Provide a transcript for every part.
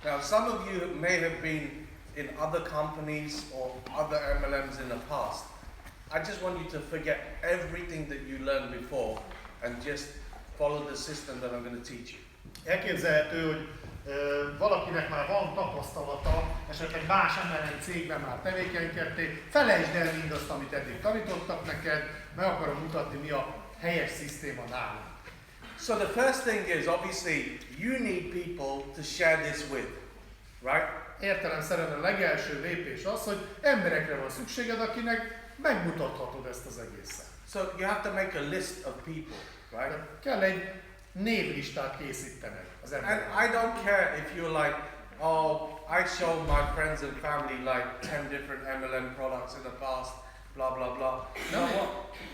Now, some of you may have been in other companies or other MLMs in the past. I just want you to forget everything that you learned before and just follow the system that I'm going to teach you. Elképzelhető, hogy valakinek már van tapasztalata, esetleg más MLM cégben már tevékenykedték, felejtsd el mindazt, amit eddig tanítottak neked, meg akarom mutatni, mi a helyes szisztéma nálunk. So the first thing is, obviously, you need people to share this with, right? Értelemszerűen a legelső lépés az, hogy emberekre van szükséged, akinek megmutathatod ezt az egészet. So you have to make a list of people, right? Kell egy névlistát készítened az embereknek. And I don't care if you're like, oh, I showed my friends and family like 10 different MLM products in the past, blah blah blah.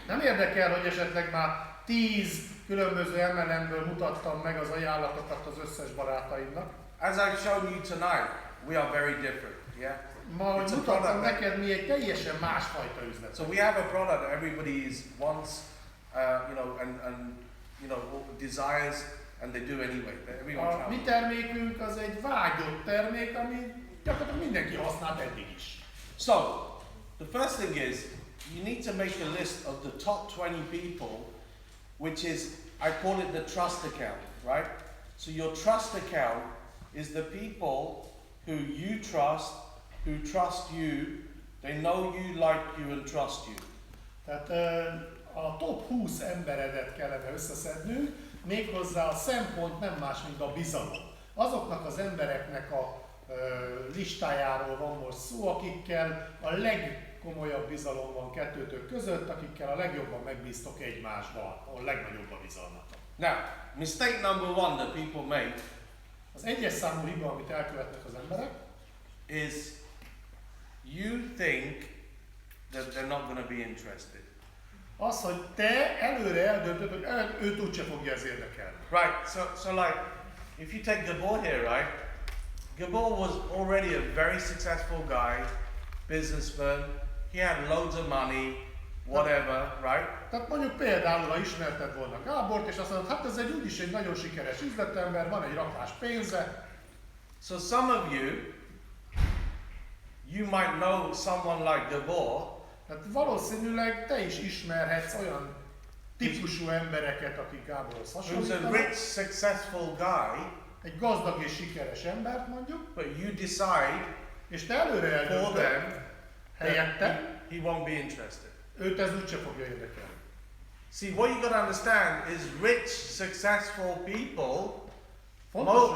Nem érdekel, hogy esetleg már 10 különböző MLM-ből mutattam meg az ajánlatokat az összes barátaimnak. As I showed you tonight, we are very different, yeah? Ma, hogy mutattam neked, mi egy teljesen másfajta üzlet. So we have a product that everybody wants, and desires, and they do anyway. A mi termékünk az egy vágyott termék, ami gyakorlatilag mindenki használt eddig is. So, the first thing is, you need to make a list of the top 20 people, which is, I call it the trust account, right? So your trust account is the people who you trust, who trust you, they know you, like you, and trust you. Tehát a top 20 emberedet kellene összeszednünk, méghozzá a szempont nem más, mint a bizalom. Azoknak az embereknek a listájáról van most szó, akikkel a legkomolyabb bizalom van kettőtök között, akikkel a legjobban megbíztok egymásban, a legnagyobb a bizalmatok. Now, mistake number one that people make az egyes számú hiba, amit elkövetnek az emberek, is you think that they're not going to be interested. Az, hogy te előre eldöntöd, hogy őt úgyse fogja ez érdekelni. Right, so like, if you take Gabor here, right? Gabor was already a very successful guy, businessman, he had loads of money, whatever, right? Tehát mondjuk például, ha ismerted volna Gábort, és azt mondod, hát ez úgyis egy nagyon sikeres üzletember, van egy rakás pénze. So some of you might know someone like Gabor. Tehát valószínűleg te is ismerhetsz olyan típusú embereket, akik Gáborhoz hasonlítanak. Who's a rich, successful guy. Egy gazdag és sikeres embert mondjuk. But you decide, és te előre eldöntöd helyette, he won't be interested. Őt ez úgyse fogja érdekelni. See, what you got to understand is rich, successful people,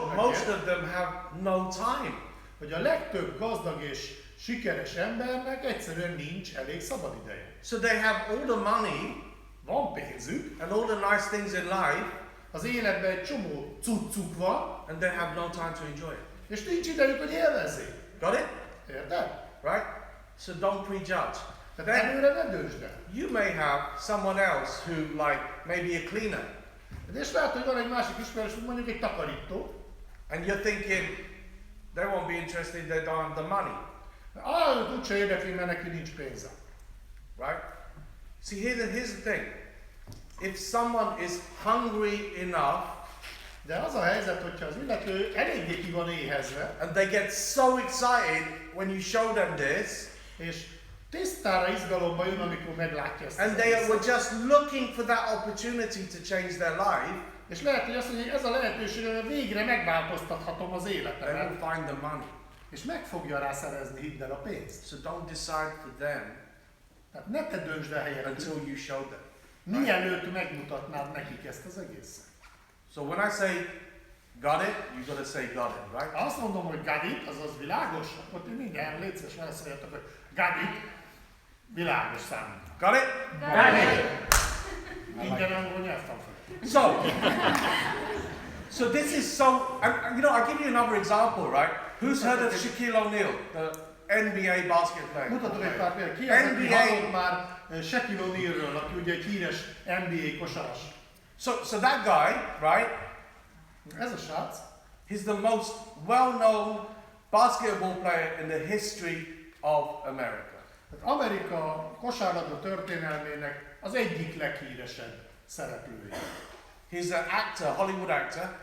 most of them have no time. Hogy a legtöbb gazdag és sikeres embernek egyszerűen nincs elég szabad ideje. So they have all the money, van pénzük, and all the nice things in life, az életben egy csomó cuccuk van, and they have no time to enjoy it. És nincs idejük, hogy élvezzék. Got it? Érted? Right? So don't prejudge. Tehát előre ne döntsd el. You may have someone else who, like, maybe a cleaner. És lehet, hogy van egy másik ismerős, mondjuk egy takarító. And you're thinking, they won't be interested, they don't have the money. Őt úgyse érdekli, mert neki nincs pénze. Right? See, here's the thing. If someone is hungry enough, de az a helyzet, hogyha az illető eléggé ki van éhezve, and they get so excited when you show them this, és tisztára izgalomba jön, amikor meglátja ezt. And they were just looking for that opportunity to change their life. És lehet, hogy azt mondja, hogy ez a lehetőség, hogy végre megváltoztathatom az életemet. They will find the money. És meg fogja rá szerezni, hidd el, a pénzt. So don't decide for them. Tehát ne te döntsd el helyettük. Until you show them. Mielőtt megmutatnád nekik ezt az egészet. So when I say got it, you got to say got it, right? Azt mondom, hogy got it, azaz világos, akkor ti mindjárt létszés válaszoljatok, hogy got it, világos számít. Got it? Got it! Minden angol nyelvtanfolyam. So this is so, I'll give you another example, right? Who's heard of Shaquille O'Neal, the NBA basket player? Mutatok egy pár példát. Ki az, aki hallott már Shaquille O'Nealről, aki ugye egy híres NBA kosaras? So that guy, right? Ez a srác. He's the most well-known basketball player in the history of America. Amerika kosárlabda történelmének az egyik leghíresebb szereplője. He's an actor, Hollywood actor.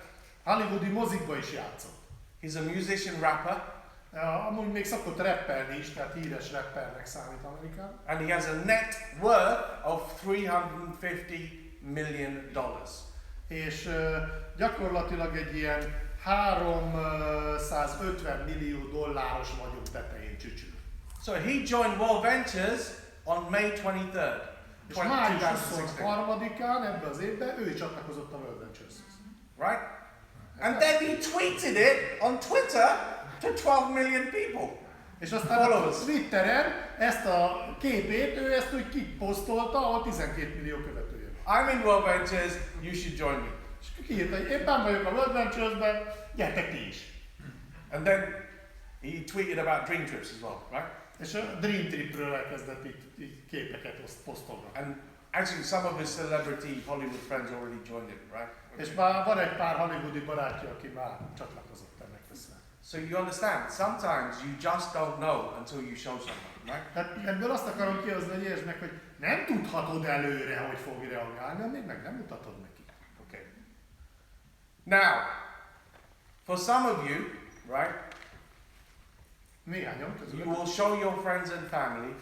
Hollywoodi mozikba is játszott. He's a musician rapper. Amúgy még szokott rappelni is, tehát híres rappernek számít Amerikában. And he has a net worth of $350 million. És gyakorlatilag egy ilyen 350 millió dolláros vagyok tetején csücsül. So he joined WorldVentures on May 23rd. És május 23-án ebben az évben ő is csatlakozott a WorldVentures-hez. Right? And then he tweeted it on Twitter to 12 million people. És aztán a Twitteren ezt a képét, ő ezt úgy kiposztolta, ahol 12 millió követője. I'm in WorldVentures, you should join me. És kiírta, hogy éppen vagyok a WorldVentures-ben, gyertek ti is. And then he tweeted about dream trips as well, right? És a Dream Tripről elkezdett így képeket posztolni. And actually some of his celebrity Hollywood friends already joined him, right? És már van egy pár hollywoodi barátja, aki már csatlakozott ennek össze. So you understand, sometimes you just don't know until you show someone, right? Tehát ebből azt akarom kihozni, hogy értsd meg, hogy nem tudhatod előre, hogy fog reagálni, amíg meg nem mutatod neki. Okay. Now, for some of you, right? Néhányan közül. You will show your friends and family.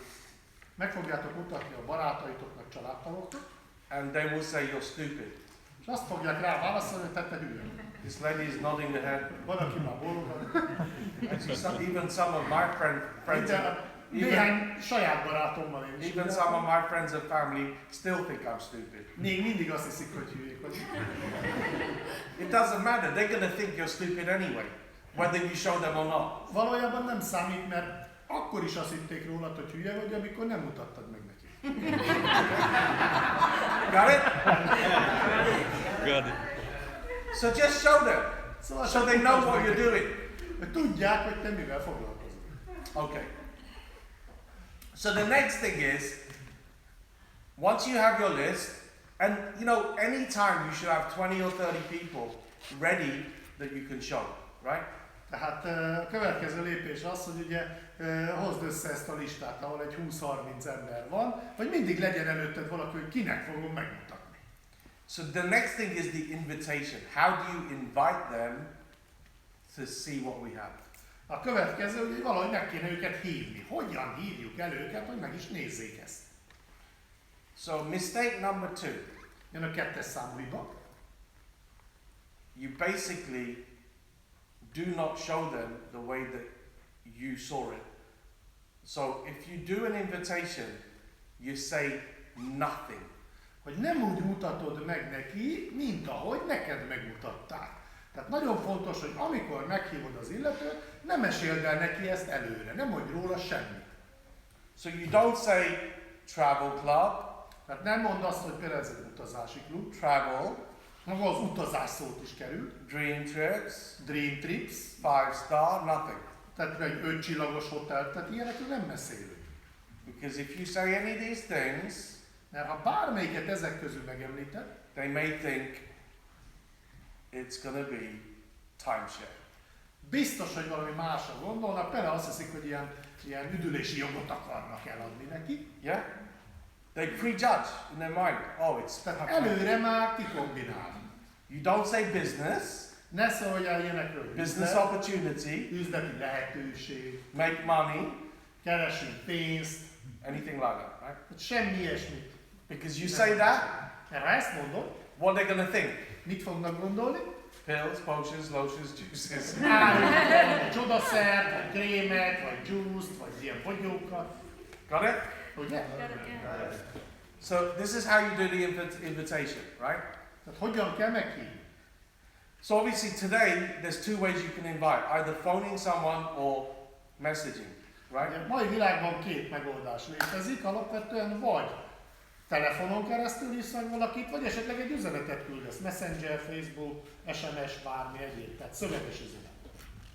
Meg fogjátok mutatni a barátaitoknak, családtagoknak. And they will say you're stupid. És azt fogják rá válaszolni, hogy te hülye. This lady is nodding the head. Van, aki már bólogat. Actually, even some of my friends, néhány saját barátommal én is. even some of my friends and family still think I'm stupid. Még mindig azt hiszik, hogy hülyék vagyunk. It doesn't matter. They're going to think you're stupid anyway, whether you show them or not. Valójában nem számít, mert akkor is azt hitték rólad, hogy hülye vagy, amikor nem mutattad meg neki. Got it? Got it. So just show them, Szóval so they know what you're doing. hogy tudják, hogy te mivel foglalkozol. Okay. So the next thing is, once you have your list, and you know, anytime you should have 20 or 30 people ready that you can show, right? Tehát a következő lépés az, hogy ugye hozd össze ezt a listát, ahol egy 20-30 ember van, hogy mindig legyen előtted valaki, hogy kinek fogom megmutatni. So the next thing is the invitation. How do you invite them to see what we have? A következő, hogy valahogy meg kéne őket hívni. Hogyan hívjuk el őket, hogy meg is nézzék ezt? So mistake number 2. Jön a 2-es számú hiba. You basically do not show them the way that you saw it. So if you do an invitation, you say nothing. Hogy nem úgy mutatod meg neki, mint ahogy neked megmutatták. Tehát nagyon fontos, hogy amikor meghívod az illetőt, nem meséld el neki ezt előre, nem mondj róla semmit. So you don't say travel club, Tehát nem mondd azt, hogy például ez egy utazási klub, travel, maga az utazás szót is kerül, dream trips, Dream Trips, 5 star, nothing. tehát egy 5 csillagos hotel, tehát ilyenekről nem beszélünk. Because if you say any of these things, Mert ha bármelyiket ezek közül megemlíted, they may think it's going to be timeshare. biztos, hogy valami másra gondolnak, például azt hiszik, hogy ilyen üdülési jogot akarnak eladni neki. Yeah? They prejudge in their mind. Oh, it's Tehát előre már kikombinál. You don't say business, Ne szólj el ilyenekről. business opportunity, Üzleti lehetőség, make money, keresünk pénzt, anything like that, right? tehát semmi ilyesmit. Because you say that, Mert ha ezt mondod, what they're going to think? mit fognak gondolni? Pills, potions, lotions, juices. Árulnak valami csodaszert, vagy krémet, vagy juice-t, vagy ilyen bogyókat. Got it? Ugye? So this is how you do the invitation, right? Tehát hogyan kell meghívni? So obviously today there's two ways you can invite, either phoning someone or messaging, right? A mai világban 2 megoldás létezik, alapvetően vagy telefonon keresztül hívsz meg valakit, vagy esetleg egy üzenetet küldesz, Messenger, Facebook, SMS, bármi egyéb, tehát szöveges üzenet.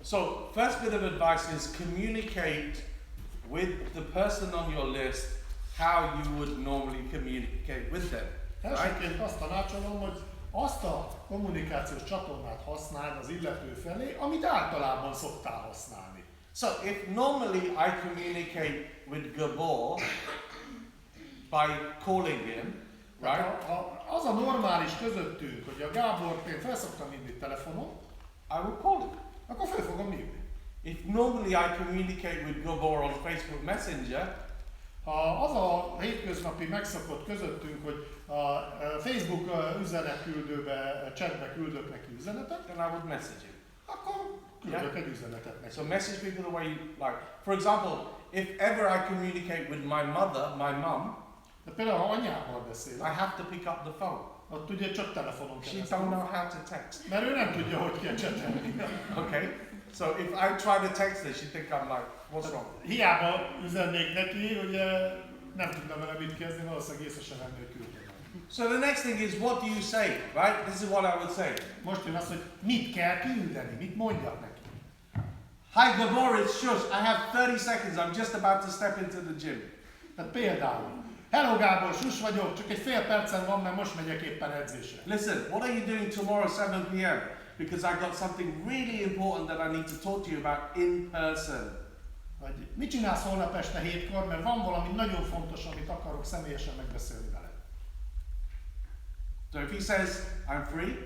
So first bit of advice is communicate with the person on your list how you would normally communicate with them, right? Elsőként azt tanácsolom, hogy azt a kommunikációs csatornát használd az illető felé, amit általában szoktál használni. So if normally I communicate with Gabor by calling him, right? Ha az a normális közöttünk, hogy a Gábort én felszoktam hívni telefonon, I would call him. akkor föl fogom írni. If normally I communicate with Gabor on Facebook Messenger, ha az a hétköznapi megszokott közöttünk, hogy a Facebook üzenetküldőbe, chatbe küldök neki üzenetet, then I would message him. akkor küldök egy üzenetet neki. So message people the way you like. For example, if ever I communicate with my mother, my mum, De például ha anyával beszélek, I have to pick up the phone. ott ugye csak telefonon She keresztül. don't know how to text. Mert ő nem tudja, hogy kell csetelni. Okay? So if I try to text her, she think I'm like, what's wrong? Hiába üzennék neki, ugye nem tudna vele mit kezdeni, valószínűleg észre sem venni, hogy küldtem. So the next thing is, what do you say, right? This is what I would say. Most jön az, hogy mit kell küldeni, mit mondjak neki. Hi Gabor, it's Shush. I have 30 seconds. I'm just about to step into the gym. Tehát például, hello Gábor, Shush vagyok, csak egy fél percen van, mert most megyek éppen edzésre. Listen, what are you doing tomorrow 7 p.m.? Because I got something really important that I need to talk to you about in person. Vagy mit csinálsz holnap este 7-kor, mert van valami nagyon fontos, amit akarok személyesen megbeszélni veled. So if he says, I'm free,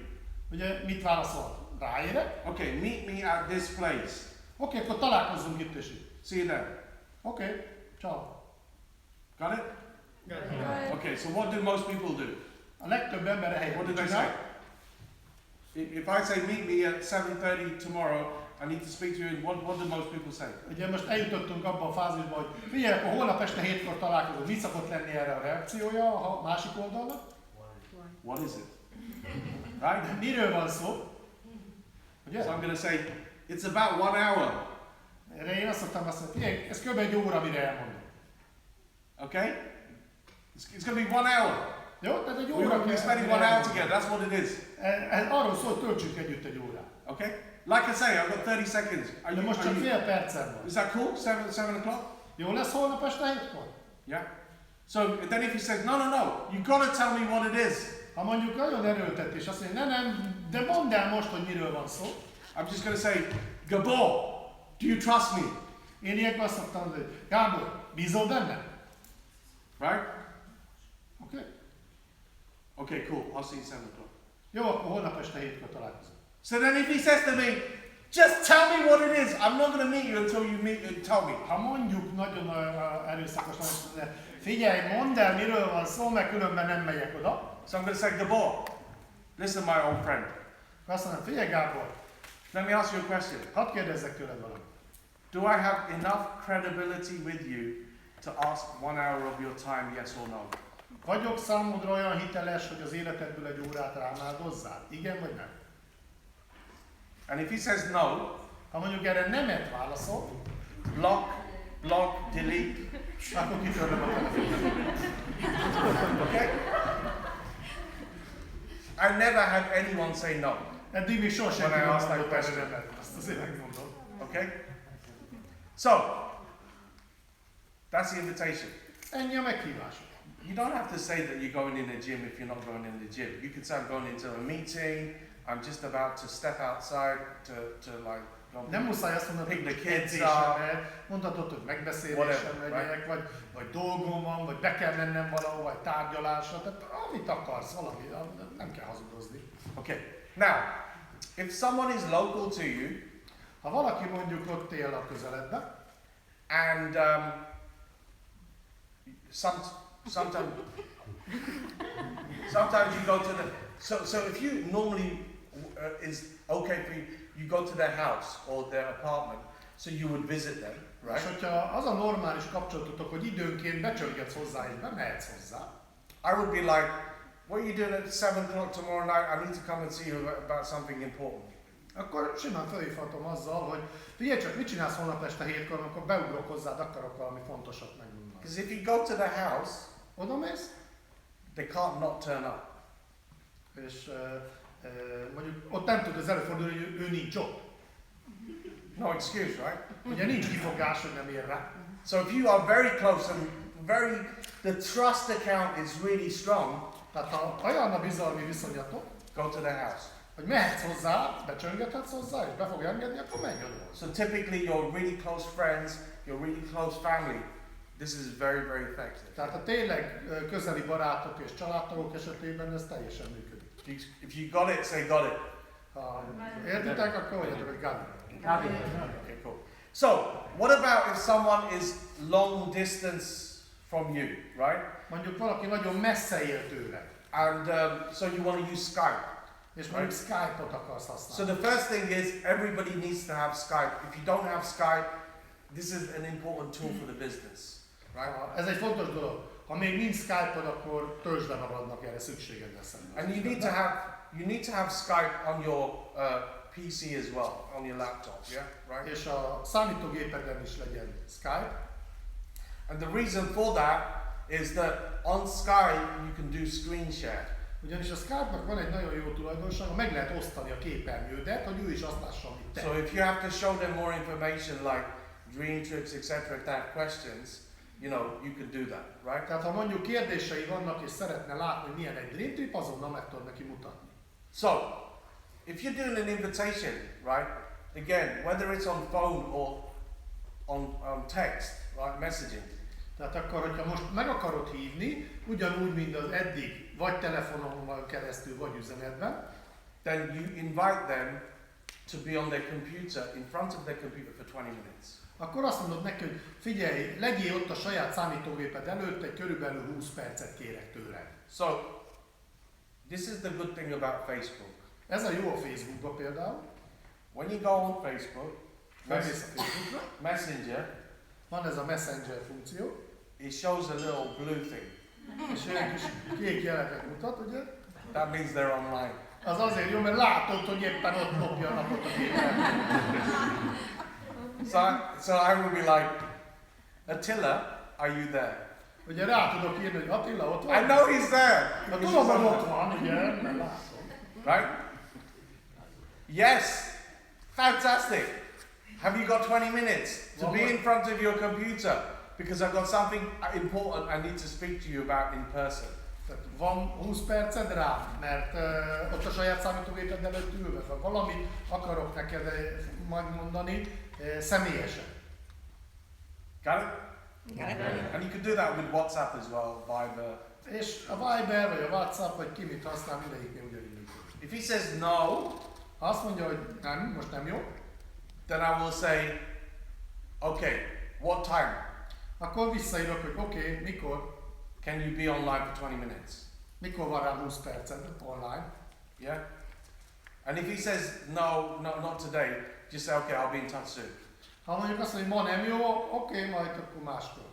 Ugye mit válaszol? Ráérek? okay, meet me at this place. Oké, akkor találkozzunk itt és itt. See you there. Oké, ciao. Got it? Okay, so what do most people do? A legtöbb ember What helyet do they say? csinál. If I say meet me at 7:30 tomorrow, I need to speak to you, and what do most people say? Ugye most eljutottunk abba a fázisba, hogy figyelj, akkor holnap este 7-kor találkozunk. Mi szokott lenni erre a reakciója a másik oldalnak? What is it? Right? Miről van szó? Ugye? So I'm going to say, it's about 1 hour. Erre én azt szoktam azt mondani, figyelj, ez kb. Egy óra, mire elmondom. Okay? It's going to be 1 hour. Jó? Tehát egy We're óra going to be spending 1 hour together. That's what it is. Ez arról szól, hogy töltsünk együtt egy órát. Okay? Like I say, I've got 30 seconds. De most csak fél percen van. Is that cool? 7 o'clock? Jó lesz holnap este 7-kor? Yeah. So then if he says, no, you got to tell me what it is. Ha mondjuk nagyon erőltetés, azt mondja, nem, de mondd el most, hogy miről van szó. I'm just going to say, Gabor, do you trust me? Én ilyenkor azt szoktam mondani, hogy Gábor, bízol bennem? Right? Oké? Okay, cool. I'll see you 7 o'clock. Jó, akkor holnap este 7-kor találkozunk. So then if he says to me, just tell me what it is, I'm not going to meet you until you tell me. Ha mondjuk nagyon erőszakosan, azt mondja, figyelj, mondd el, miről van szó, mert különben nem megyek oda. So I'm going to say, Gabor, listen, my old friend. Azt mondom, figyelj Gábor, Let me ask you a question. hadd kérdezzek tőled valamit. Do I have enough credibility with you to ask 1 hour of your time, yes or no? Vagyok számodra olyan hiteles, hogy az életedből egy órát rám áldozzál? Igen vagy nem? And if he says no, Ha mondjuk erre nemet válaszol, block, delete. akkor kitörlöm a telefont. Okay? I never had anyone say no. Eddig még sosem When I asked mondott that erre question. nemet. Azt azért megmondom. Okay? So, that's the invitation. Ennyi a meghívás. You don't have to say that you're going in the gym if you're not going in the gym. You could say I'm going into a meeting, I'm just about to step outside to like Nem muszáj azt mondani, pick the hogy kids edzésre up. megy, mondhatod, hogy megbeszélésen Whatever, megyek, vagy dolgom van, vagy be kell mennem valahova, vagy tárgyalásra, tehát amit akarsz, valami, nem kell hazudozni. Okay. Now, if someone is local to you Ha valaki mondjuk ott él a közeledben, and sometimes you go to the so if you normally is okay for you go to their house or their apartment, so you would visit them, right? és hogyha az a normális kapcsolatotok, hogy időnként becsörgetsz hozzá és bemehetsz hozzá, I would be like, what are you doing at 7 o'clock tomorrow night? I need to come and see you about something important. akkor simán felhívhatom azzal, hogy figyelj csak, mit csinálsz holnap este 7-kor, akkor beugrok hozzád, akarok valami fontosat megmondani. Because if you go to the house, Oda mész, they can't not turn up. és mondjuk ott nem tud az előfordulni, hogy ő nincs ott. No excuse, right? Ugye nincs kifogás, hogy nem ér rá. So if you are very close and the trust account is really strong, Tehát ha olyan a bizalmi viszonyatok, go to the house. hogy mehetsz hozzá, becsöngethetsz hozzá, és be fog engedni, akkor menj oda. So typically you're really close friends, you're really close family. This is very, very effective. Tehát a tényleg közeli barátok és családtagok esetében ez teljesen működik. If you got it, say got it. Ha értitek, akkor mondjátok, hogy got it. Okay, cool. So, what about if someone is long distance from you, right? Mondjuk valaki nagyon messze él tőle, And so you want to use Skype. és mondjuk Skype-ot akarsz használni. So the first thing is everybody needs to have Skype. If you don't have Skype, this is an important tool for the business, right? Ez egy fontos dolog. Ha még nincs Skype-od, akkor töltsd magadnak, erre szükséged lesz. And you need to have Skype on your PC as well, on your laptop, yeah, right? És a számítógépeden is legyen Skype. And the reason for that is that on Skype you can do screen share. Ugyanis a Skype-nak van egy nagyon jó tulajdonsága, meg lehet osztani a képernyődet, hogy ő is azt lássa, amit te. So if you have to show them more information like dream trips, etc., if they have questions, you can do that, right? Tehát ha mondjuk kérdései vannak és szeretne látni, hogy milyen egy dream trip, azonnal meg tudod neki mutatni. So, if you're doing an invitation, right? Again, whether it's on phone or on text, right, messaging. Tehát akkor, hogyha most meg akarod hívni, ugyanúgy, mint az eddig, vagy telefonon keresztül, vagy üzenetben, then you invite them to be on their computer, in front of their computer for 20 minutes. akkor azt mondod neki, hogy figyelj, legyél ott a saját számítógéped előtt, egy körülbelül 20 percet kérek tőled. So, this is the good thing about Facebook. Ez a jó a Facebookban például. When you go on Facebook, Felmész a Facebookra, Messenger, van ez a Messenger funkció, it shows a little blue thing. és ilyen kis kék jeleket mutat, ugye? That means they're online. Az azért jó, mert látod, hogy éppen ott lopja a napot a képen. So I will be like, Attila, are you there? Ugye rá tudok írni, hogy Attila ott van? I know he's there. Na tudom, hogy ott van, ugye? Mert látom. Right? Yes. Fantastic. Have you got 20 minutes to be in front of your computer? Because I've got something important I need to speak to you about in person. Tehát van 20 perced rá, mert ott a saját számítógéped előtt ülve, vagy valamit akarok neked megmondani személyesen. Got it? And you can do that with WhatsApp as well, Viber. És a Viber, vagy a WhatsApp, vagy ki mit használ, mindegyiknél ugyanígy működik. If he says no, Ha azt mondja, hogy nem, most nem jó, then I will say, okay, what time? akkor visszaírok, hogy oké, mikor, Can you be online for 20 minutes? mikor van rá 20 perced online. Yeah? And if he says no, not today, just say, okay, I'll be in touch soon. Ha mondjuk azt mondja, hogy ma nem jó, oké, majd akkor máskor.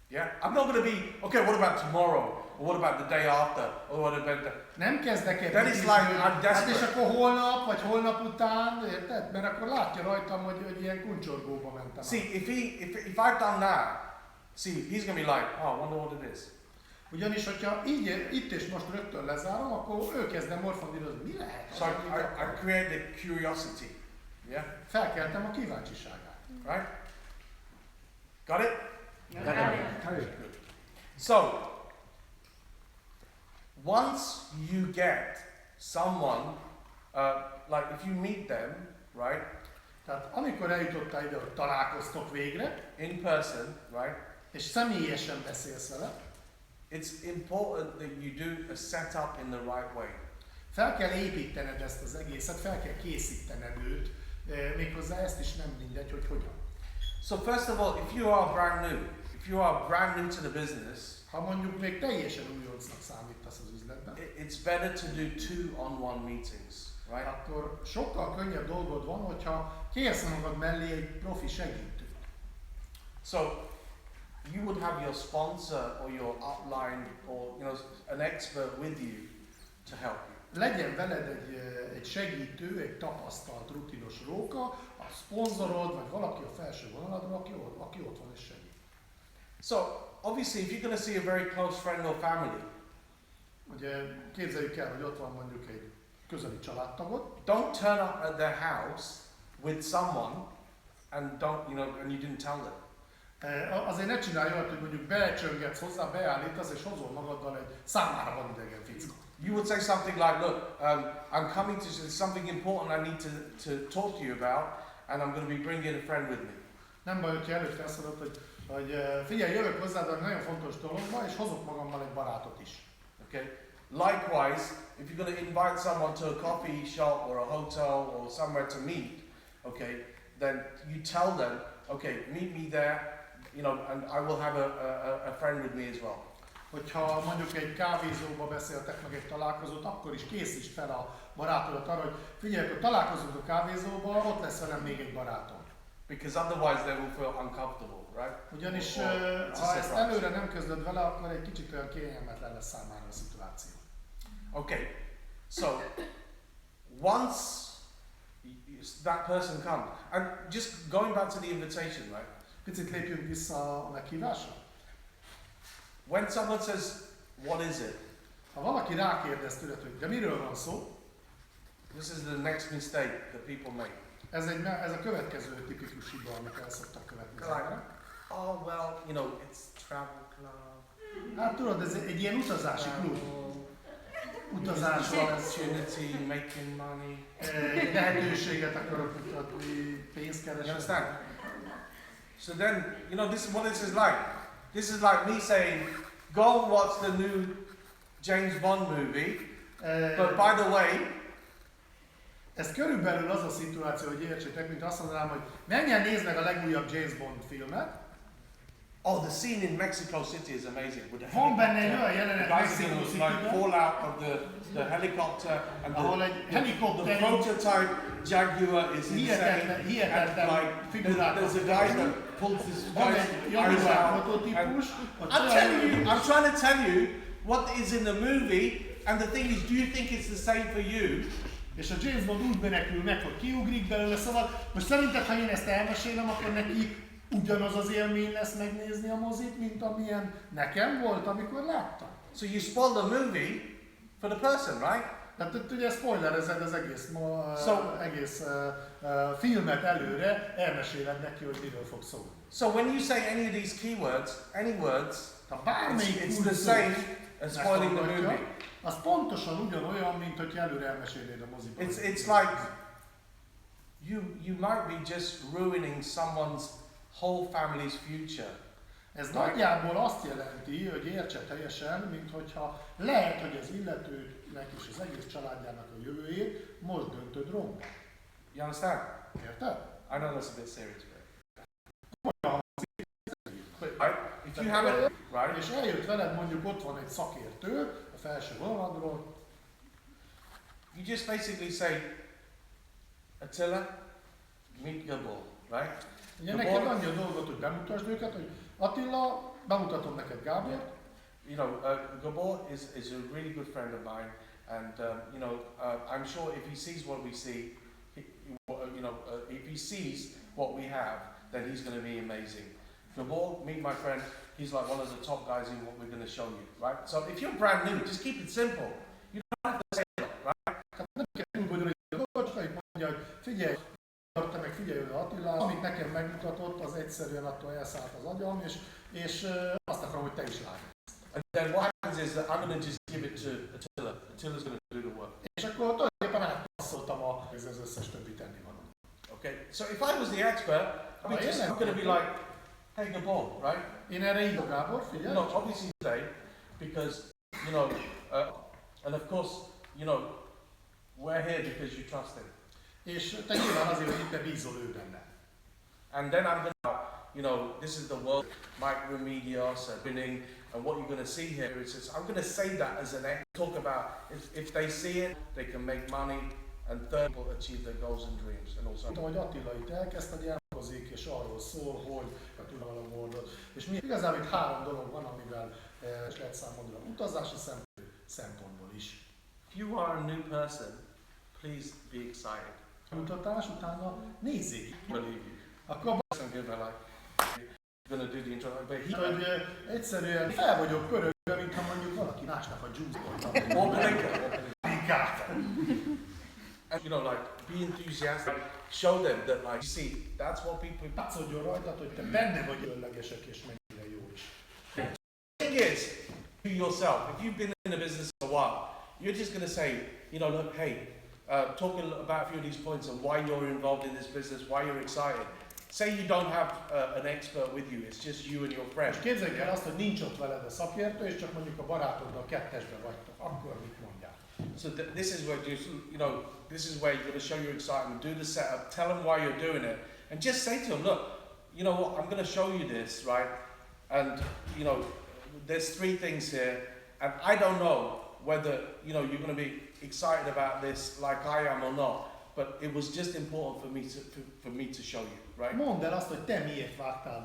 Yeah? I'm not going to be, okay, what about tomorrow? Or what about the day after? Or what about the... Nem kezdek el That is like, I'm hát desperate. és akkor holnap, vagy holnap után, érted? Mert akkor látja rajtam, hogy ilyen kuncsorgóba mentem. See, if I've done that, see, he's going to be like, oh, I wonder what it is. Ugyanis, hogyha így, itt és most rögtön lezárom, akkor ő kezdem morfondírozni, mi lehet? So I created curiosity. Yeah? Felkeltem a kíváncsiságát. Right? Got it? Got it. So, once you get someone, like if you meet them, right, Tehát amikor eljutottál ide, hogy találkoztok végre, in person, right, és személyesen beszélsz vele, it's important that you do a setup in the right way. fel kell építened ezt az egészet, fel kell készítened őt, méghozzá ezt is nem mindegy, hogy hogyan. So first of all, if you are brand new to the business, Ha mondjuk még teljesen újoncnak számítasz az üzletben, it's better to do 2-on-1 meetings, right? akkor sokkal könnyebb dolgod van, hogyha kérsz magad mellé egy profi segítőt. So you would have your sponsor or your upline or an expert with you to help you. Legyen veled egy segítő, egy tapasztalt, rutinos róka, a szponzorod, vagy valaki a felső vonaladon, aki ott van és segít. So obviously, if you're going to see a very close friend or family, Ugye képzeljük el, hogy ott van mondjuk egy közeli családtagod, don't turn up at their house with someone and and you didn't tell them. Azért ne csinálj olyat, hogy mondjuk becsöngetsz hozzá, beállítasz és hozol magaddal egy számára van idegen fickót. You would say something like, look, I'm coming to, there's something important I need to talk to you about, and I'm going to be bringing a friend with me. Nem baj, hogyha előtt felszólod, hogy figyelj, jövök hozzád egy nagyon fontos dologba, és hozok magammal egy barátot is. Okay. Likewise, if you're going to invite someone to a coffee shop or a hotel or somewhere to meet, okay, then you tell them, okay, meet me there, you know, and I will have a friend with me as well. Hogyha mondjuk egy kávézóba beszéltek meg egy találkozót, akkor is készítsd fel a barátodat arra, hogy figyelj, hogy találkozunk a kávézóba, ott lesz velem még egy barátom. Because otherwise they will feel uncomfortable, right? Ugyanis ha ezt előre nem közlöd vele, akkor egy kicsit olyan kényelmetlen lesz számára a szituáció. Okay, so once that person comes, and just going back to the invitation, right? Picit lépjünk vissza a meghívásra. When someone says, what is it? Ha valaki rákérdez tőled, hogy de miről van szó? This is the next mistake that people make. Ez a következő tipikus hiba, amit el szoktak követni az emberek. Oh well, you know, it's travel club. Hát tudod, ez egy ilyen utazási klub. Utazásra opportunity, making money. Lehetőséget akarok mutatni, pénzt keresni. You understand? So then, you know, this is what this is like. This is like me saying, go and watch the new James Bond movie, but by the way, ez körülbelül az a szituáció, hogy értsétek, mint azt mondanám, hogy menjen nézd meg a legújabb James Bond filmet. Oh, the scene in Mexico City is amazing. With the Van benne egy olyan the jelenet guys are Mexico going to Cityben, like fall out of the helicopter, and ahol egy the helikopter prototype Jaguar is insane. And hihetetlen like, figurát. there's a guy that pulls this Van guy's egy eyes Jaguar out. prototípus. I'm trying to tell you what is in the movie, and the thing is, do you think it's the same for you? És a James Bond úgy menekül meg, hogy kiugrik belőle, szóval most szerinted, ha én ezt elmesélem, akkor neki ugyanaz az élmény lesz megnézni a mozit, mint amilyen nekem volt, amikor láttam. So you spoil the movie for the person, right? Tehát itt ugye spoilerezed az egész filmet előre, elmeséled neki, hogy miről fog szólni. So when you say any of these keywords, any words, it's the same as spoiling the movie. Az pontosan ugyanolyan, mint hogy előre elmesélnéd a moziban. It's like you might be just ruining someone's whole family's future. Ez nagyjából azt jelenti, hogy értse teljesen, mint hogyha lehet, hogy az illetőnek és az egész családjának a jövőjét most döntöd romba. You understand? Érted? I know that's a bit serious, but if you have it, right? És eljött veled, mondjuk ott van egy szakértő a felső vonalról. You just basically say, Attila, meet Gabor, right? Ugye neked annyi a dolgot, hogy bemutasd őket, hogy Attila, bemutatom neked Gábort. You know, Gabor is a really good friend of mine, and you know, I'm sure if he sees what we see, if he sees what we have, then he's going to be amazing. Gabor, meet my friend. He's like one of the top guys in what we're going to show you, right? So if you're brand new, just keep it simple. You don't have to say a lot, right? Nem kell úgy gondolni, hogy a dolgot, mondja, hogy figyelj, te meg figyelj oda Attilát, amit nekem megmutatott, az egyszerűen attól elszállt az agyam, és azt akarom, hogy te is lásd. And then what happens is that I'm going to just give it to Attila. Attila's going to do the work. És akkor tulajdonképpen átpasszoltam az összes többi tennivalót. Okay, so if I was the expert, I'm going to be like, hey Gabor, right? Én erre így Gábor, figyelj. You know, obviously say, because, you know, and of course, you know, we're here because you trust him. És te nyilván azért, hogy te bízol ő benne. And then I'm going to, you know, this is the world, micromedia, winning, and what you're going to see here is just, I'm going to say that as an talk about, if they see it, they can make money, and third, people achieve their goals and dreams, and also. Ahogy Attila itt elkezdte, hogy elhozik, és arról szól, hogy a tudatalomból. És mi igazából itt három dolog van, amivel lehet számodra utazási szempontból is. If you are a new person, please be excited. Mutatás utána nézzék. Believe you. Akkor Some good like going to do the intro, but he. hogy egyszerűen fel vagyok pörögve, mintha mondjuk valaki másnak a juice-ból. And you know, like, be enthusiastic. Show them that, like, you see, that's what people. Látszódjon rajtad, hogy te benne vagy különlegesek és mennyire jó is. The thing is, you yourself, if you've been in the business for a while, you're just going to say, you know, look, hey, talk about a few of these points and why you're involved in this business, why you're excited. Say you don't have an expert with you, it's just you and your friend. És képzeljük el azt, hogy nincs ott veled a szakértő, és csak mondjuk a barátoddal kettesben vagytok. Akkor mit mondjál? So this is where you know, this is where you're going to show your excitement, do the setup, tell them why you're doing it, And just say to them, look, you know what, I'm going to show you this, right? And, you know, there's 3 things here, and I don't know whether, you know, you're going to be excited about this like I am or not, but it was just important for me to show you, right? Mondd el azt, hogy te miért vágtál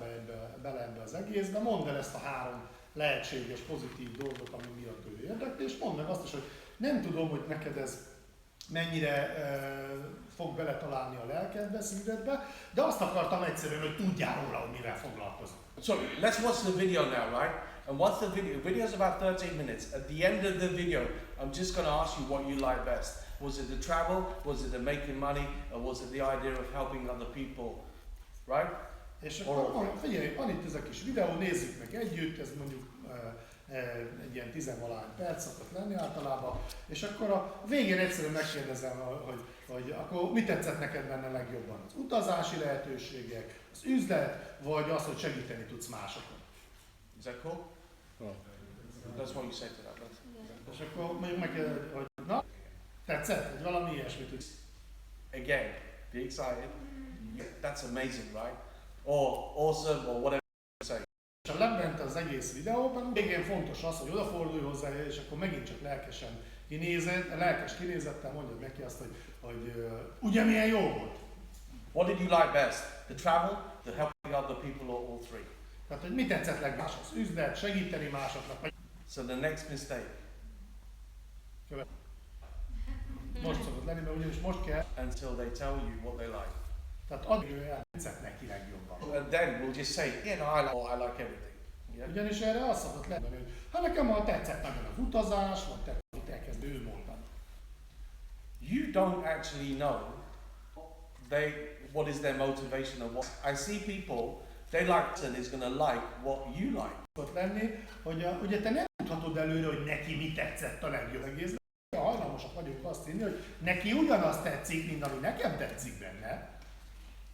bele ebbe az egészbe, mondd el ezt a 3 lehetséges pozitív dolgot, ami miatt ő érdekli, és mondd meg azt is, hogy nem tudom, hogy neked ez mennyire fog beletalálni a lelkedbe, szívedbe, de azt akartam egyszerűen, hogy tudjál róla, hogy mivel foglalkozom. So let's watch the video now, right? And once the video is about 13 minutes. At the end of the video, I'm just going to ask you what you like best. Was it the travel? Was it the making money? Or was it the idea of helping other people? Right? És akkor figyelj, van itt ez a kis videó, nézzük meg együtt, ez mondjuk egy ilyen 10-valahány perc szokott lenni általában, és akkor a végén egyszerűen megkérdezem, hogy akkor mit tetszett neked benne legjobban? Az utazási lehetőségek, az üzlet, vagy az, hogy segíteni tudsz másokon. Is that cool? That's what you say to that. És akkor mondjuk megkérdezem, hogy na, tetszett? Vagy valami ilyesmit. Again, be excited. That's amazing, right? Or awesome, or whatever you say. És a lebent az egész videóban, végén fontos az, hogy odafordulj hozzá, és akkor megint csak lelkes kinézettel mondjad neki azt, hogy ugye milyen jó volt. What did you like best? The travel, the helping other people, or all 3? Tehát, hogy mit tetszett legbás? Az üzlet, segíteni másoknak. So the next mistake. Most szokott lenni, mert ugyanis most kell. Until they tell you what they like. Tehát addig ő tetszett neki legjobban. And then we'll just say, yeah, no, I like everything. Yeah? Ugyanis erre azt szokott lenni, hogy hát nekem ma tetszett nagyon az utazás, vagy tetszett, hogy elkezd ő mondani. You don't actually know what is their motivation and what. I see people, they like and is going to like what you like. Szokott lenni, hogy ugye te nem tudhatod előre, hogy neki mi tetszett a legjobb egész. Hajlamosak vagyunk azt hinni, hogy neki ugyanazt tetszik, mint ami nekem tetszik benne.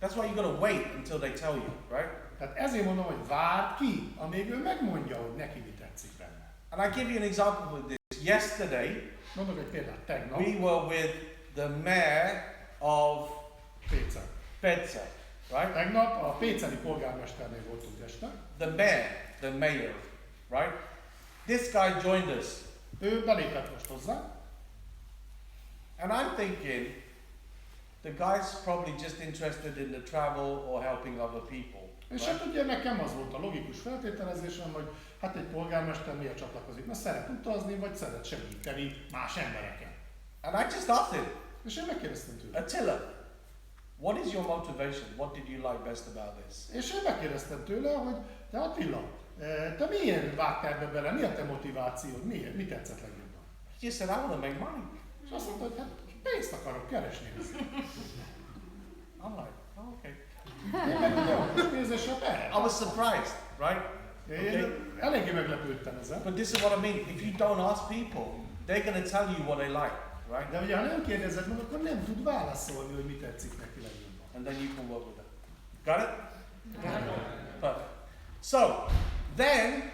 That's why you got to wait until they tell you, right? Tehát ezért mondom, hogy várd ki, amíg ő megmondja, hogy neki mi tetszik benne. And I give you an example of this. Yesterday, mondok egy példát, tegnap. We were with the mayor of Pécsel, right? Tegnap a pécseli polgármesternél voltunk este. The mayor, right? This guy joined us. Ő belépett most hozzá. And I'm thinking, the guy's probably just interested in the travel or helping other people. És hát ugye nekem az volt a logikus feltételezésem, hogy hát egy polgármester miért csatlakozik, mert szeret utazni, vagy szeret segíteni más embereken. And I just asked him. És én megkérdeztem tőle. Attila, what is your motivation? What did you like best about this? És én megkérdeztem tőle, hogy te Attila, te miért vágtál ebbe bele? Mi a te motivációd? Miért? Mi tetszett legjobban? He just said, I want to make money. És azt mondta, hogy hát pénzt akarok keresni. I'm like, oh, okay. I was surprised, right? Okay. Eléggé meglepődtem ezzel. But this is what I mean. If you don't ask people, they're going to tell you what they like, right? De ugye, ha nem kérdezed meg, akkor nem tud válaszolni, hogy mi tetszik neki legjobban. And then you can work with them. Got it? Got it. Perfect. So, then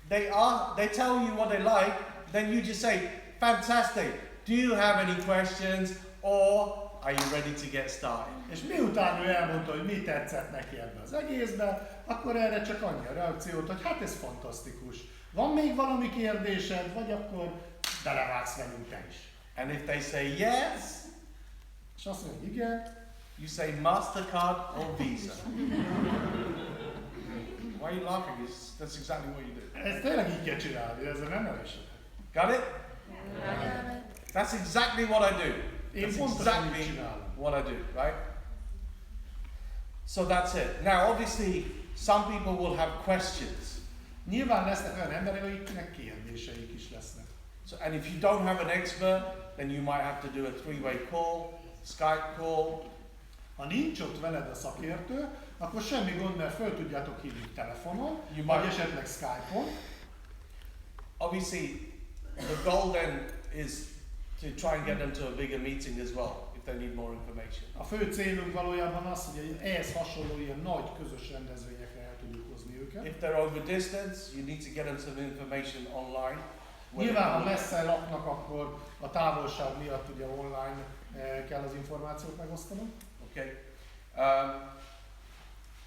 they tell you what they like, then you just say, fantastic. Do you have any questions, or are you ready to get started? És miután ő elmondta, hogy mi tetszett neki ebben az egészben, akkor erre csak annyi a reakciót, hogy hát ez fantasztikus. Van még valami kérdésed, vagy akkor belevágsz velünk te is. And if they say yes, és azt mondja, hogy igen, you say Mastercard or Visa. Why are you laughing? That's exactly what you do. Ezt tényleg így kell csinálni, ezzel nem elesett. Got it? That's exactly what I do. That's exactly what I do, right? So that's it. Now, obviously, some people will have questions. Nyilván lesznek olyan emberek, akiknek kérdéseik is lesznek. So, and if you don't have an expert, then you might have to do a 3-way call, Skype call. Ha nincs ott veled a szakértő, akkor semmi gond, mert föl tudjátok hívni telefonon, vagy esetleg Skype-on. Obviously, the goal then is to try and get them to a bigger meeting as well, if they need more information. A fő célunk valójában az, hogy ehhez hasonló ilyen nagy közös rendezvényekre el tudjuk hozni őket. If they're over distance, you need to get them some information online. Nyilván, ha messze laknak, akkor a távolság miatt ugye online kell az információt megosztanom. Okay.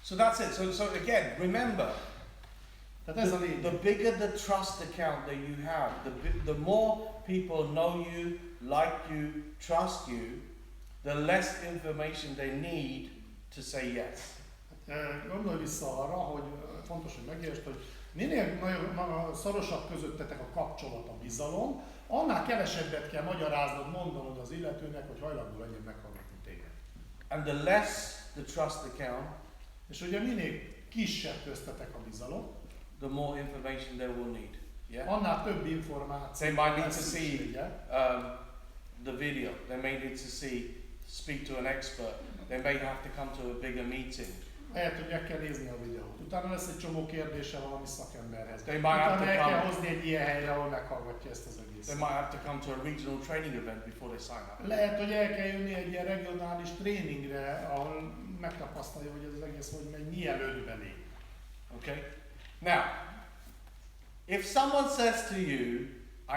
So that's it. So again, remember, Tehát ez a the lényeg. bigger the trust account that you have, the more people know you, like you, trust you, the less information they need to say yes. Gondolj vissza arra, hogy fontos, hogy megértsd, hogy minél szorosabb közöttetek a kapcsolat, a bizalom, annál kevesebbet kell magyaráznod, mondanod az illetőnek, hogy hajlandó legyen meghallgatni téged. And the less the trust account, És ugye minél kisebb köztetek a bizalom, the more information they will need. Yeah? annál több információ. They might need lesz to see szüksége. the video. They may need to speak to an expert. They may have to come to a bigger meeting. Lehet, hogy meg kell nézni a videót. Utána lesz egy csomó kérdése valami szakemberhez. They might have Utána to el kell come. hozni egy ilyen helyre, ahol meghallgatja ezt az They egészet. might have to come to a regional training event before they sign up. Lehet, hogy el kell jönni egy ilyen regionális tréningre, ahol megtapasztalja, hogy ez az egész hogy megy, mielőtt belép. Okay? Now, if someone says to you,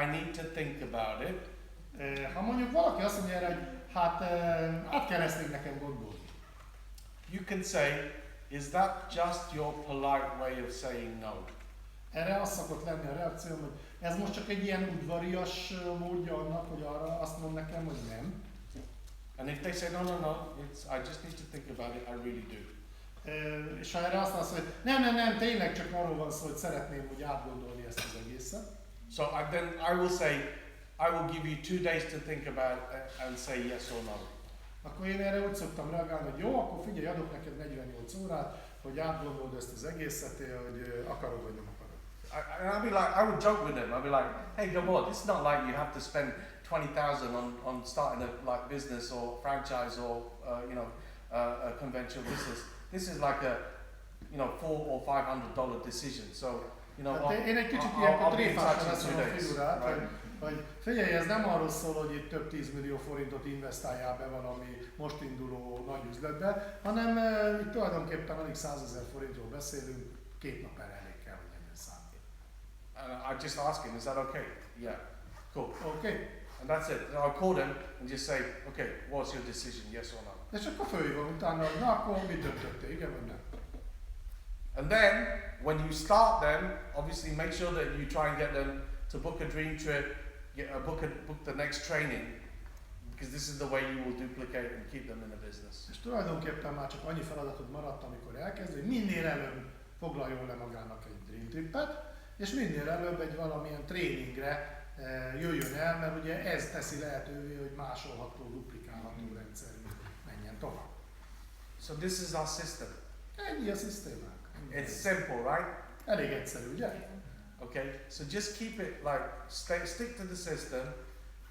I need to think about it, Ha mondjuk valaki azt mondja erre, hogy hát át kell ezt még nekem gondolni. you can say, is that just your polite way of saying no? Erre az szokott lenni a reakcióm, hogy ez most csak egy ilyen udvarias módja annak, hogy arra azt mond nekem, hogy nem. And if they say, no, I just need to think about it, I really do. És ha erre azt mondja, hogy nem, tényleg csak arról van szó, hogy szeretném úgy átgondolni ezt az egészet. So then I will say, I will give you 2 days to think about it and say yes or no. Akkor én erre úgy szoktam reagálni, hogy jó, akkor figyelj, adok neked 48 órát, hogy átgondold ezt az egészet, hogy akarod vagy nem akarod. And I'll be like, I would joke with them. I'll be like, hey, you know what? It's not like you have to spend 20,000 on starting a business or franchise or a conventional business. This is like a $400 or $500 decision. So Hát én egy kicsit I'll ilyenkor be in touch tréfásra in leszem 2 a days. figurát, Right? hogy figyelj, ez nem arról szól, hogy itt több 10 millió forintot investáljál be valami most induló nagy üzletbe, hanem itt tulajdonképpen alig 100 000 forintról beszélünk, 2 nap erre elég kell, hogy legyen számít. And I just ask him, is that okay? Yeah, cool. Oké? And that's it. And I'll call them and just say, okay, what's your decision, yes or no? És akkor fölhívom utána, hogy na akkor mit döntöttél, igen vagy nem? And then, when you start them, obviously make sure that you try and get them to book a dream trip, book the next training, because this is the way you will duplicate and keep them in the business. És tulajdonképpen már csak annyi feladatod maradt, amikor elkezd, hogy minél előbb foglaljon le magának egy dream trippet, és minél előbb egy valamilyen tréningre jöjjön el, mert ugye ez teszi lehetővé, hogy másolható, duplikálható rendszerű menjen tovább. So this is our system. Ennyi a szisztémánk. It's simple, right? Elég egyszerű, ugye? Okay, so just keep it like, stick to the system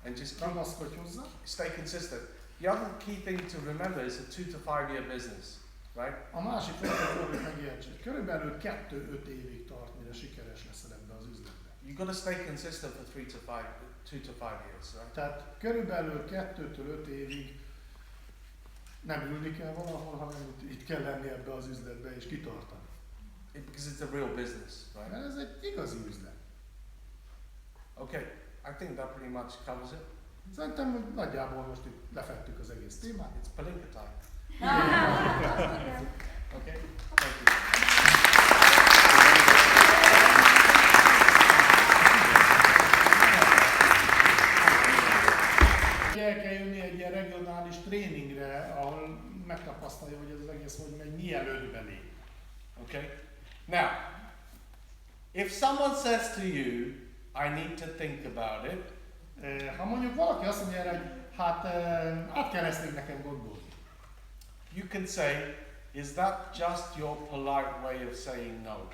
and just Ragaszkodj hozzá. stay consistent. The other key thing to remember is a 2 to 5 year business, right? A másik fontos dolog, hogy megértsd, hogy körülbelül 2-5 évig tart, mire sikeres leszel ebbe az üzletbe. You've got to stay consistent for 2 to 5 years, right? Tehát körülbelül 2-5 évig nem ülni kell valahol, hanem itt kell lenni ebbe az üzletbe és kitartani. Because it's a real business, right? Mert ez egy igazi üzlet. Okay, I think that pretty much covers it. Szerintem, hogy nagyjából most itt lefettük az egész témát. It's Palinka time. Igen. Okay, thank you. El kell jönni egy ilyen regionális tréningre, ahol megtapasztalja, hogy ez az egész hogy megy, mielőtt belép. Okay, now, if someone says to you, I need to think about it, Ha mondjuk valaki azt mondja erre, hogy hát át kell ezt még nekem gondolni. you can say, is that just your polite way of saying no?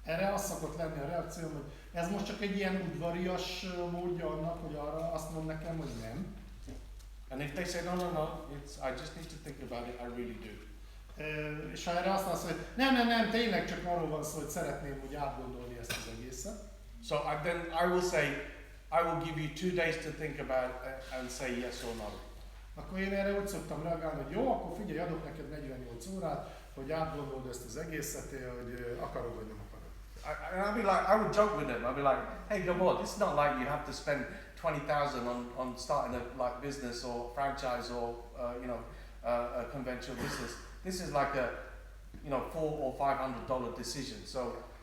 Erre az szokott lenni a reakcióm, hogy ez most csak egy ilyen udvarias módja annak, hogy arra azt mond nekem, hogy nem. And if they say, no, I just need to think about it, I really do. És ha erre azt mondsz, hogy nem, tényleg csak arról van szó, hogy szeretném úgy átgondolni ezt az egészet. So then I will say, I will give you 2 days to think about it and say yes or no. Akkor én erre úgy szoktam reagálni, hogy jó, akkor figyelj, adok neked 48 órát, hogy átgondold ezt az egészet, hogy akarod vagy nem akarod. And I'll be like, I would joke with them. I'll be like, hey, you know what? It's not like you have to spend 20,000 on starting a business or franchise or a conventional business. This is like a you know, $400 or $500 decision. So,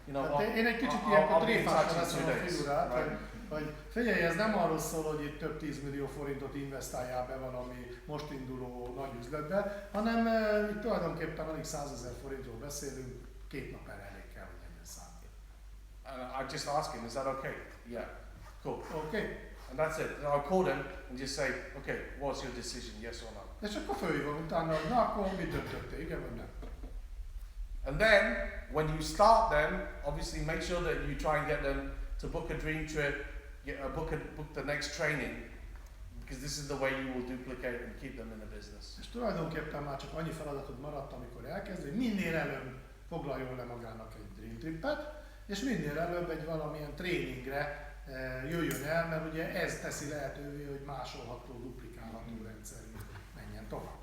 you know, Hát én egy kicsit I'll ilyenkor be in touch tréfásra in veszem 2 a days. figurát, Right? hogy figyelj, ez nem arról szól, hogy itt több 10 millió forintot investáljál be valami most induló nagy üzletbe, hanem itt tulajdonképpen alig 100 000 forintról beszélünk, 2 nap erre elég kell, hogy legyen számít. And I just ask him, is that okay? Yeah, cool. Oké? And that's it. And I'll call them and just say, okay, what's your decision, yes or no? És akkor fölhívom utána, hogy na akkor mit döntöttél, igen vagy nem? And then, when you start them, obviously make sure that you try and get them to book a dream trip, book the next training, because this is the way you will duplicate and keep them in the business. És tulajdonképpen már csak annyi feladatod maradt, amikor elkezd, hogy minél előbb foglaljon le magának egy dream trippet, és minél előbb egy valamilyen tréningre jöjjön el, mert ugye ez teszi lehetővé, hogy másolható, duplikálható rendszer menjen tovább.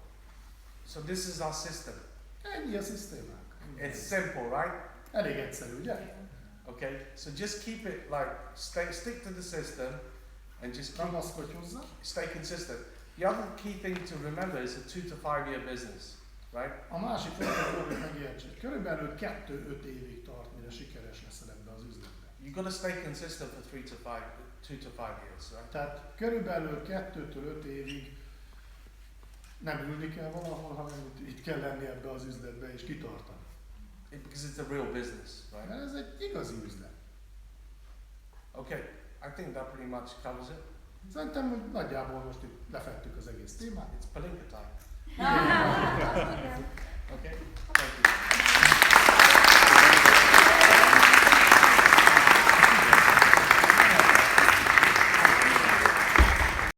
So this is our system. Ennyi a szisztémánk. It's simple, right? Elég egyszerű, ugye? Okay, so just keep it like, stick to the system and just Ragaszkodj hozzá. stay consistent. The other key thing to remember is a 2 to 5 year business, right? A másik fontos dolog, hogy megértsék. Körülbelül 2-5 évig tart, mire sikeres leszel ebbe az üzletbe. You've got to stay consistent for 2 to 5 years, right? Tehát körülbelül 2-től 5 évig nem ülni kell valahol, hanem itt kell lenni ebbe az üzletbe és kitartani. Because it's a real business, right? Mert ez egy igazi üzlet. Okay, I think that pretty much covers it. Szerintem hogy nagyjából most itt lefettük az egész témát. It's Palinka time. Igen. Okay, thank you.